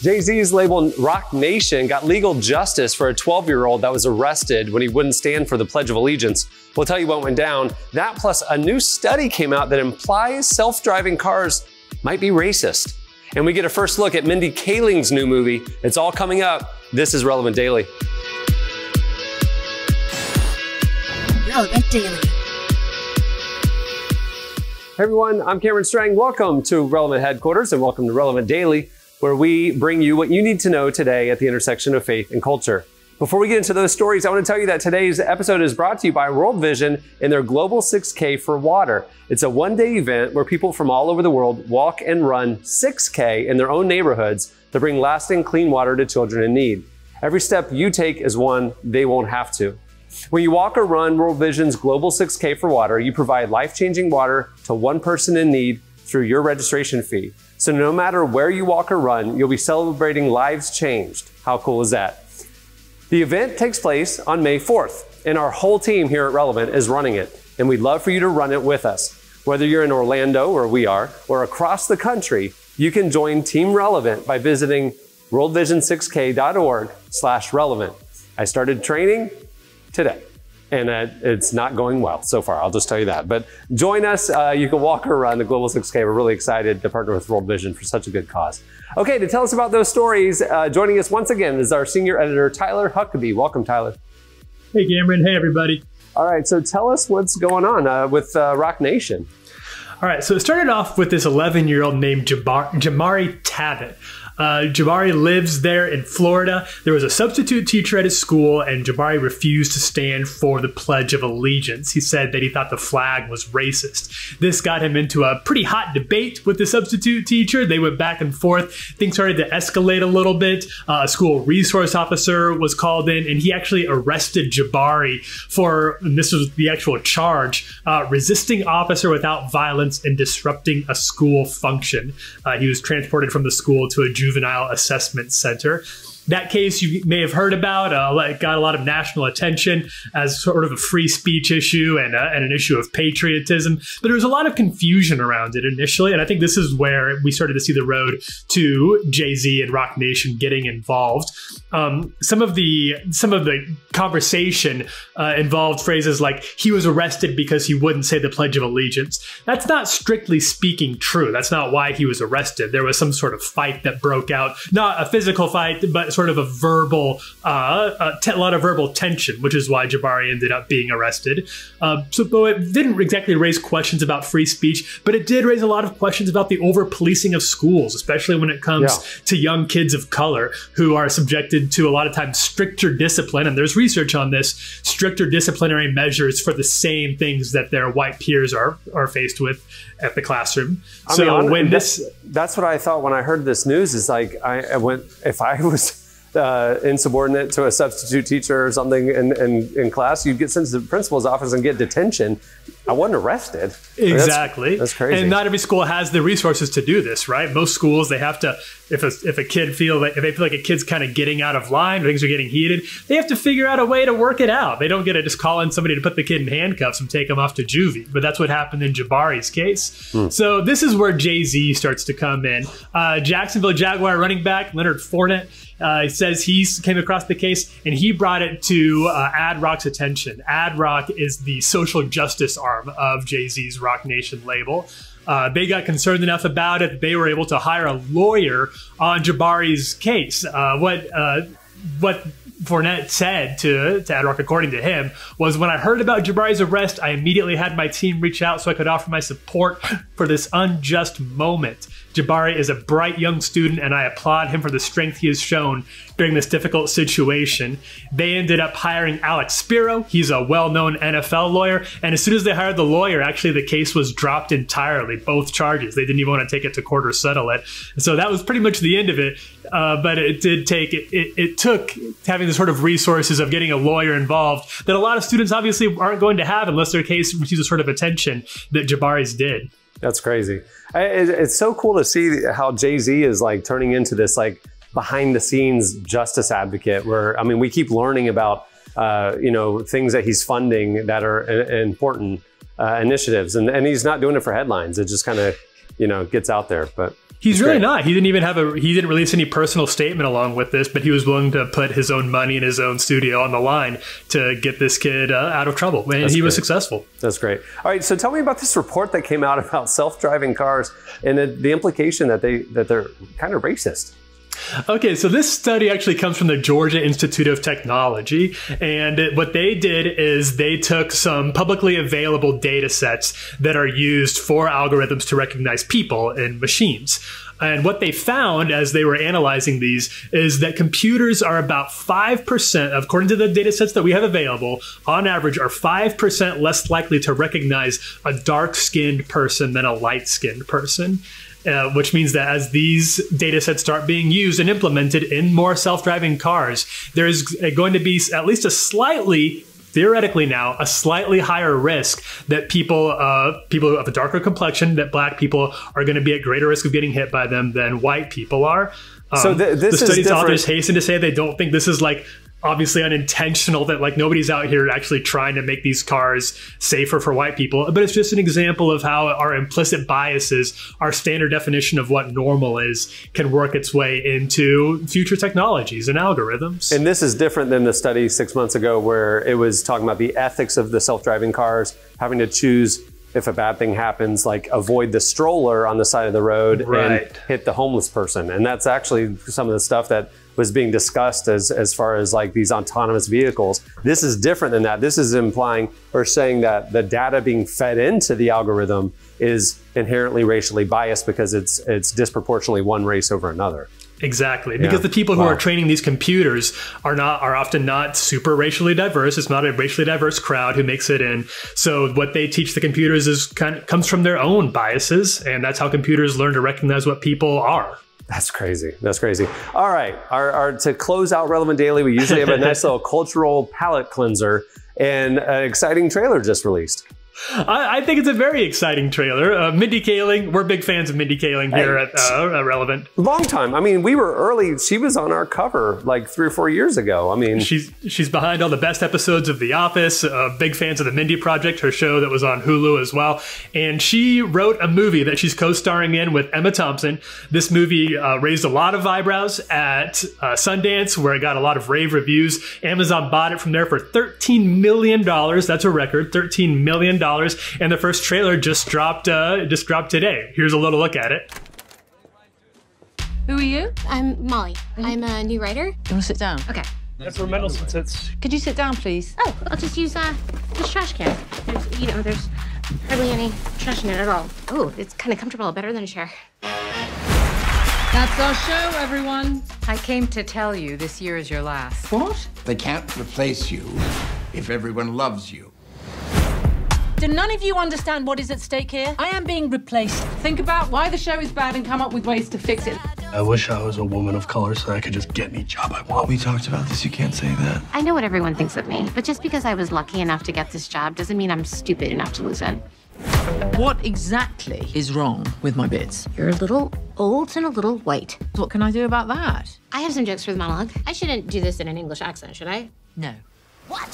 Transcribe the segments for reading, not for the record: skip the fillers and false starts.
Jay-Z's label Roc Nation got legal justice for a 12-year-old that was arrested when he wouldn't stand for the Pledge of Allegiance. We'll tell you what went down. That plus a new study came out that implies self-driving cars might be racist. And we get a first look at Mindy Kaling's new movie. It's all coming up. This is Relevant Daily. Relevant Daily. Hey everyone, I'm Cameron Strang. Welcome to Relevant Headquarters and welcome to Relevant Daily, where we bring you what you need to know today at the intersection of faith and culture. Before we get into those stories, I want to tell you that today's episode is brought to you by World Vision and their Global 6K for Water. It's a one-day event where people from all over the world walk and run 6K in their own neighborhoods to bring lasting clean water to children in need. Every step you take is one they won't have to. When you walk or run World Vision's Global 6K for Water, you provide life-changing water to one person in need through your registration fee. So no matter where you walk or run, you'll be celebrating lives changed. How cool is that? The event takes place on May 4th, and our whole team here at Relevant is running it, and we'd love for you to run it with us. Whether you're in Orlando, where we are, or across the country, you can join Team Relevant by visiting worldvision6k.org/relevant. I started training today, and it's not going well so far, I'll just tell you that. But join us, you can walk or run the Global 6K. We're really excited to partner with World Vision for such a good cause. Okay, to tell us about those stories, joining us once again is our senior editor, Tyler Huckabee. Welcome, Tyler. Hey, Cameron. Hey, everybody. All right, so tell us what's going on with Roc Nation. All right, so it started off with this 11-year-old named Jamari Tabbitt. Jabari lives there in Florida. There was a substitute teacher at his school, and Jabari refused to stand for the Pledge of Allegiance. He said that he thought the flag was racist. This got him into a pretty hot debate with the substitute teacher. They went back and forth. Things started to escalate a little bit. A school resource officer was called in, and he actually arrested Jabari for, and this was the actual charge, resisting officer without violence and disrupting a school function. He was transported from the school to a juvenile assessment center. That case you may have heard about, got a lot of national attention as sort of a free speech issue and an issue of patriotism. But there was a lot of confusion around it initially, and I think this is where we started to see the road to Jay-Z and Roc Nation getting involved. Some of the conversation involved phrases like, he was arrested because he wouldn't say the Pledge of Allegiance. That's not strictly speaking true. That's not why he was arrested. There was some sort of fight that broke out, not a physical fight, but sort of a verbal, a lot of verbal tension, which is why Jabari ended up being arrested. So it didn't exactly raise questions about free speech, but it did raise a lot of questions about the over-policing of schools, especially when it comes to young kids of color who are subjected to a lot of times stricter discipline. And there's research on this, stricter disciplinary measures for the same things that their white peers are faced with at the classroom. That's what I thought when I heard this news, is like, if I was insubordinate to a substitute teacher or something in class, you'd get sent to the principal's office and get detention. I wasn't arrested. Exactly. That's crazy. And not every school has the resources to do this, right? Most schools, they have to, if they feel like a kid's kind of getting out of line, or things are getting heated, they have to figure out a way to work it out. They don't get to just call in somebody to put the kid in handcuffs and take him off to juvie. But that's what happened in Jabari's case. So this is where Jay-Z starts to come in. Jacksonville Jaguar running back Leonard Fournette, he says he came across the case and he brought it to Ad Roc's attention. Ad Roc is the social justice arm of Jay-Z's Roc Nation label. They got concerned enough about it that they were able to hire a lawyer on Jabari's case. What Fournette said to Ad Roc, according to him, was, when I heard about Jabari's arrest, I immediately had my team reach out so I could offer my support for this unjust moment. Jabari is a bright young student, and I applaud him for the strength he has shown during this difficult situation. They ended up hiring Alex Spiro. He's a well-known NFL lawyer, and as soon as they hired the lawyer, actually the case was dropped entirely, both charges. They didn't even want to take it to court or settle it. And so that was pretty much the end of it, but it took having the sort of resources of getting a lawyer involved that a lot of students obviously aren't going to have unless their case receives the sort of attention that Jabari's did. That's crazy. It's so cool to see how Jay-Z is like turning into this like behind the scenes justice advocate, where, I mean, we keep learning about, things that he's funding that are important initiatives, and he's not doing it for headlines. It just kind of, gets out there. But He's really not. He didn't release any personal statement along with this, but he was willing to put his own money and his own studio on the line to get this kid out of trouble. And he was successful. That's great. All right, so tell me about this report that came out about self-driving cars and the implication that they're kind of racist. Okay, so this study actually comes from the Georgia Institute of Technology, and what they did is they took some publicly available data sets that are used for algorithms to recognize people and machines. And what they found as they were analyzing these is that computers are about 5%, according to the data sets that we have available, on average are 5% less likely to recognize a dark-skinned person than a light-skinned person. Which means that as these data sets start being used and implemented in more self-driving cars, there's going to be at least theoretically now, a slightly higher risk that people of a darker complexion, that black people are going to be at greater risk of getting hit by them than white people are. So the study's authors hasten to say they don't think this is like obviously unintentional, that like nobody's out here actually trying to make these cars safer for white people, but it's just an example of how our implicit biases, our standard definition of what normal is, can work its way into future technologies and algorithms. And this is different than the study 6 months ago where it was talking about the ethics of the self-driving cars, having to choose if a bad thing happens, like avoid the stroller on the side of the road and hit the homeless person. And that's actually some of the stuff that was being discussed as far as like these autonomous vehicles. This is different than that. This is implying or saying that the data being fed into the algorithm is inherently racially biased because it's disproportionately one race over another. Exactly, because the people who are training these computers are often not super racially diverse. It's not a racially diverse crowd who makes it in. So what they teach the computers comes from their own biases, and that's how computers learn to recognize what people are. That's crazy. That's crazy. All right, to close out Relevant Daily, we usually have a nice little cultural palate cleanser, and an exciting trailer just released. I think it's a very exciting trailer. Mindy Kaling, we're big fans of Mindy Kaling here at Relevant. Long time. I mean, we were early. She was on our cover like 3 or 4 years ago. I mean, she's behind all the best episodes of The Office. Big fans of the Mindy Project, her show that was on Hulu as well. And she wrote a movie that she's co-starring in with Emma Thompson. This movie raised a lot of eyebrows at Sundance, where it got a lot of rave reviews. Amazon bought it from there for $13 million. That's a record, $13 million. And the first trailer just dropped today. Here's a little look at it. Who are you? I'm Molly. I'm a new writer. You want to sit down? Okay. That's where Mendelsohn sits. Could you sit down, please? Oh, I'll just use this trash can. There's hardly any trash in it at all. Oh, it's kind of comfortable, better than a chair. That's our show, everyone. I came to tell you this year is your last. What? They can't replace you if everyone loves you. Do none of you understand what is at stake here? I am being replaced. Think about why the show is bad and come up with ways to fix it. I wish I was a woman of color so I could just get any job I want. We talked about this, you can't say that. I know what everyone thinks of me, but just because I was lucky enough to get this job doesn't mean I'm stupid enough to lose it. What exactly is wrong with my bits? You're a little old and a little white. What can I do about that? I have some jokes for the monologue. I shouldn't do this in an English accent, should I? No.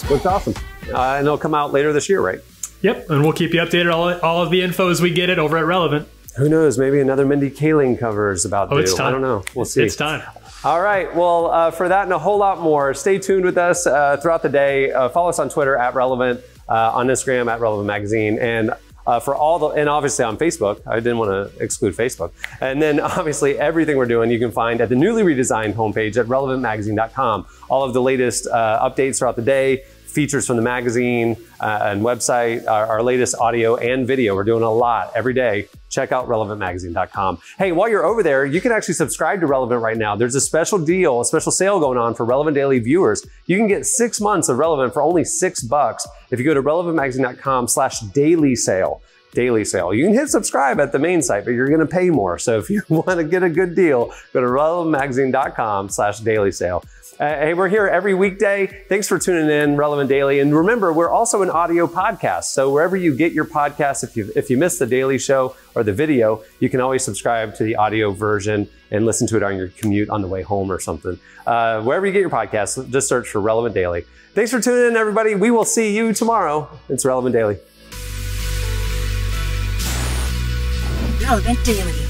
Looks awesome. And it'll come out later this year, right? Yep, and we'll keep you updated all of the info as we get it over at Relevant. Who knows? Maybe another Mindy Kaling cover is about due. It's time. I don't know. We'll see. It's time. All right. Well, for that and a whole lot more, stay tuned with us throughout the day. Follow us on Twitter at Relevant, on Instagram at Relevant Magazine, and and obviously on Facebook. I didn't want to exclude Facebook. And then obviously everything we're doing you can find at the newly redesigned homepage at relevantmagazine.com. All of the latest updates throughout the day, features from the magazine and website, our latest audio and video. We're doing a lot every day. Check out relevantmagazine.com. Hey, while you're over there, you can actually subscribe to Relevant right now. There's a special deal, a special sale going on for Relevant Daily viewers. You can get 6 months of Relevant for only $6 if you go to relevantmagazine.com/daily sale. Daily sale. You can hit subscribe at the main site, but you're going to pay more. So if you want to get a good deal, go to relevantmagazine.com/daily sale. Hey, we're here every weekday. Thanks for tuning in, Relevant Daily. And remember, we're also an audio podcast. So wherever you get your podcasts, if you missed the Daily Show or the video, you can always subscribe to the audio version and listen to it on your commute on the way home or something. Wherever you get your podcasts, just search for Relevant Daily. Thanks for tuning in, everybody. We will see you tomorrow. It's Relevant Daily. Relevant Daily.